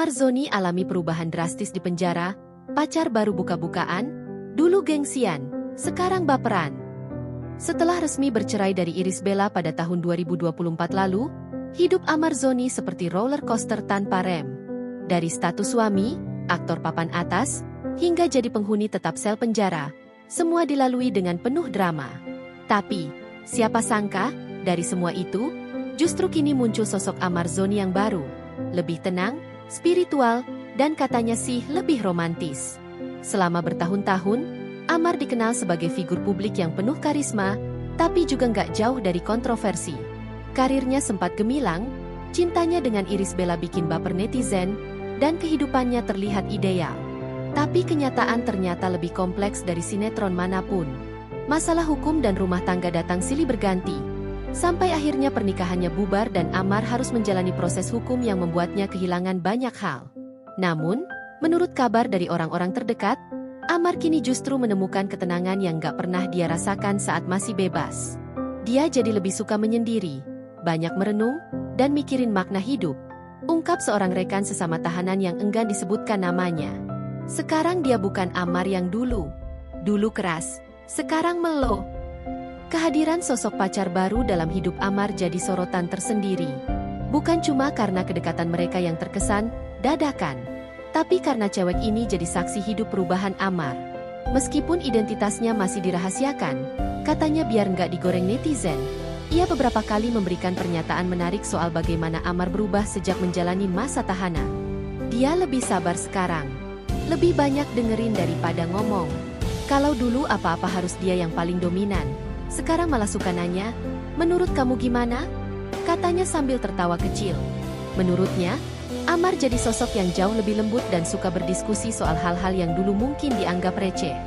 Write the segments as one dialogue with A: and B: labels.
A: Amar Zoni alami perubahan drastis di penjara, pacar baru buka-bukaan, dulu gengsian, sekarang baperan. Setelah resmi bercerai dari Irish Bella pada tahun 2024 lalu, hidup Amar Zoni seperti roller coaster tanpa rem. Dari status suami, aktor papan atas, hingga jadi penghuni tetap sel penjara, semua dilalui dengan penuh drama. Tapi, siapa sangka, dari semua itu, justru kini muncul sosok Amar Zoni yang baru, lebih tenang, spiritual, dan katanya sih lebih romantis. Selama bertahun-tahun, Amar dikenal sebagai figur publik yang penuh karisma, tapi juga nggak jauh dari kontroversi. Karirnya sempat gemilang, cintanya dengan Irish Bella bikin baper netizen, dan kehidupannya terlihat ideal. Tapi kenyataan ternyata lebih kompleks dari sinetron manapun. Masalah hukum dan rumah tangga datang silih berganti, sampai akhirnya pernikahannya bubar dan Amar harus menjalani proses hukum yang membuatnya kehilangan banyak hal. Namun, menurut kabar dari orang-orang terdekat, Amar kini justru menemukan ketenangan yang gak pernah dia rasakan saat masih bebas. Dia jadi lebih suka menyendiri, banyak merenung, dan mikirin makna hidup, ungkap seorang rekan sesama tahanan yang enggan disebutkan namanya. Sekarang dia bukan Amar yang dulu keras, sekarang melo. Kehadiran sosok pacar baru dalam hidup Amar jadi sorotan tersendiri. Bukan cuma karena kedekatan mereka yang terkesan dadakan, tapi karena cewek ini jadi saksi hidup perubahan Amar. Meskipun identitasnya masih dirahasiakan, katanya biar nggak digoreng netizen, ia beberapa kali memberikan pernyataan menarik soal bagaimana Amar berubah sejak menjalani masa tahanan. Dia lebih sabar sekarang, lebih banyak dengerin daripada ngomong. Kalau dulu apa-apa harus dia yang paling dominan, sekarang malah suka nanya, "Menurut kamu gimana?" Katanya sambil tertawa kecil. Menurutnya, Amar jadi sosok yang jauh lebih lembut dan suka berdiskusi soal hal-hal yang dulu mungkin dianggap receh.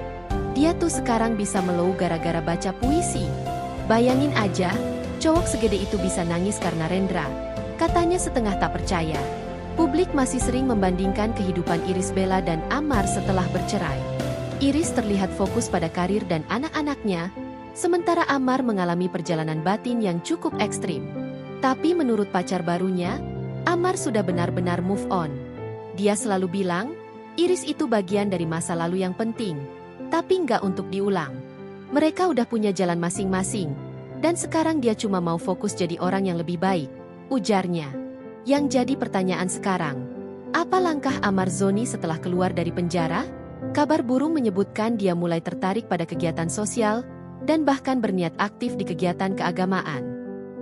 A: Dia tuh sekarang bisa melow gara-gara baca puisi. Bayangin aja, cowok segede itu bisa nangis karena Rendra. Katanya setengah tak percaya. Publik masih sering membandingkan kehidupan Irish Bella dan Amar setelah bercerai. Irish terlihat fokus pada karir dan anak-anaknya, sementara Amar mengalami perjalanan batin yang cukup ekstrim. Tapi menurut pacar barunya, Amar sudah benar-benar move on. Dia selalu bilang, Irish itu bagian dari masa lalu yang penting, tapi nggak untuk diulang. Mereka udah punya jalan masing-masing, dan sekarang dia cuma mau fokus jadi orang yang lebih baik, ujarnya. Yang jadi pertanyaan sekarang, apa langkah Amar Zoni setelah keluar dari penjara? Kabar burung menyebutkan dia mulai tertarik pada kegiatan sosial, dan bahkan berniat aktif di kegiatan keagamaan.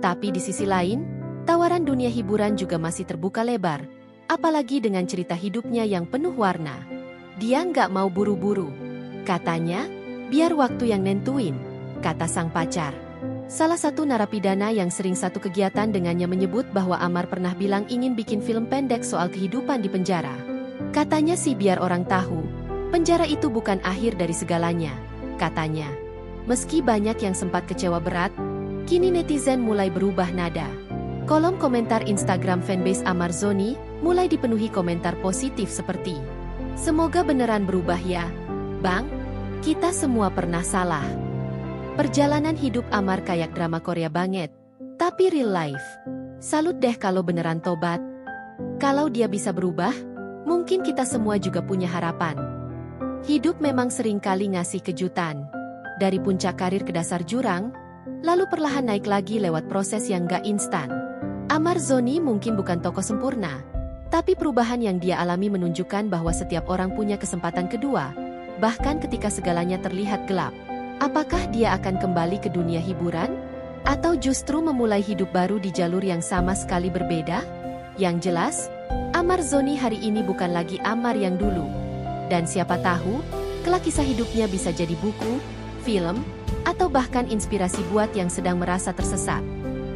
A: Tapi di sisi lain, tawaran dunia hiburan juga masih terbuka lebar, apalagi dengan cerita hidupnya yang penuh warna. Dia nggak mau buru-buru. Katanya, biar waktu yang nentuin, kata sang pacar. Salah satu narapidana yang sering satu kegiatan dengannya menyebut bahwa Amar pernah bilang ingin bikin film pendek soal kehidupan di penjara. Katanya sih biar orang tahu, penjara itu bukan akhir dari segalanya, katanya. Meski banyak yang sempat kecewa berat, kini netizen mulai berubah nada. Kolom komentar Instagram fanbase Amar Zoni mulai dipenuhi komentar positif seperti, "Semoga beneran berubah ya, Bang. Kita semua pernah salah." Perjalanan hidup Amar kayak drama Korea banget, tapi real life. Salut deh kalau beneran tobat. Kalau dia bisa berubah, mungkin kita semua juga punya harapan. Hidup memang seringkali ngasih kejutan. Dari puncak karir ke dasar jurang, lalu perlahan naik lagi lewat proses yang gak instan. Amar Zoni mungkin bukan tokoh sempurna, tapi perubahan yang dia alami menunjukkan bahwa setiap orang punya kesempatan kedua, bahkan ketika segalanya terlihat gelap. Apakah dia akan kembali ke dunia hiburan? Atau justru memulai hidup baru di jalur yang sama sekali berbeda? Yang jelas, Amar Zoni hari ini bukan lagi Amar yang dulu. Dan siapa tahu, kelak kisah hidupnya bisa jadi buku, film, atau bahkan inspirasi buat yang sedang merasa tersesat.